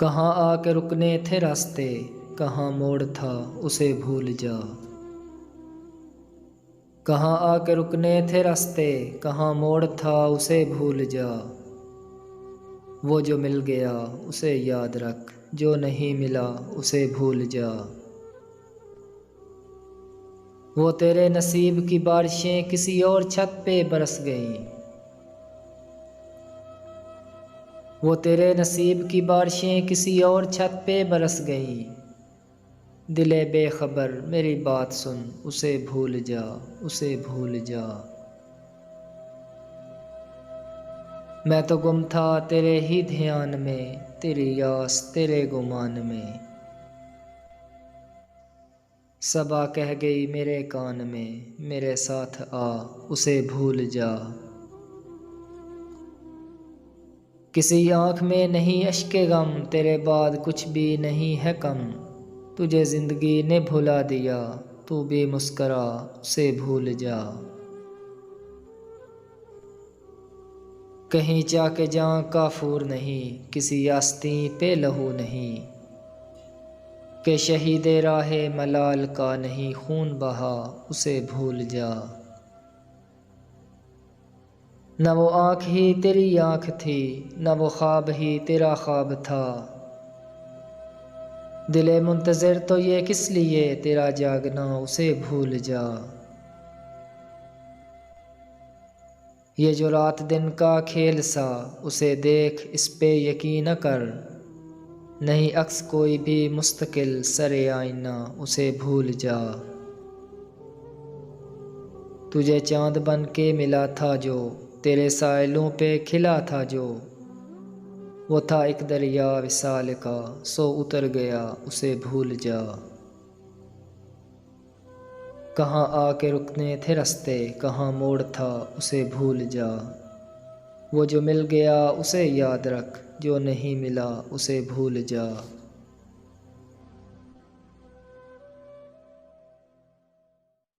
कहाँ आके रुकने थे रास्ते, कहाँ मोड़ था उसे भूल जा। कहाँ आके रुकने थे रास्ते, कहाँ मोड़ था उसे भूल जा। वो जो मिल गया उसे याद रख, जो नहीं मिला उसे भूल जा। वो तेरे नसीब की बारिशें किसी और छत पे बरस गईं। वो तेरे नसीब की बारिशें किसी और छत पे बरस गईं। दिले बेखबर मेरी बात सुन, उसे भूल जा, उसे भूल जा। मैं तो गुम था तेरे ही ध्यान में, तेरी आस तेरे गुमान में। सबा कह गई मेरे कान में, मेरे साथ आ उसे भूल जा। किसी आँख में नहीं अश्के गम, तेरे बाद कुछ भी नहीं है कम। तुझे ज़िंदगी ने भुला दिया, तू भी मुस्करा उसे भूल जा। कहीं चाके जां काफूर नहीं, किसी आस्तीं पे लहू नहीं। के शहीदे राहे मलाल का नहीं खून बहा उसे भूल जा। न वो आँख ही तेरी आँख थी, न वो ख्वाब ही तेरा ख्वाब था। दिले मुंतज़िर तो ये किस लिए, तेरा जागना उसे भूल जा। ये जो रात दिन का खेल सा, उसे देख इस पे यकीन कर। नहीं अक्स कोई भी मुस्तकिल सरे आईना उसे भूल जा। तुझे चाँद बन के मिला था जो, तेरे साइलों पे खिला था जो। वो था एक दरिया विसाल का, सो उतर गया उसे भूल जा। कहाँ आके रुकने थे रास्ते, कहाँ मोड़ था उसे भूल जा। वो जो मिल गया उसे याद रख, जो नहीं मिला उसे भूल जा।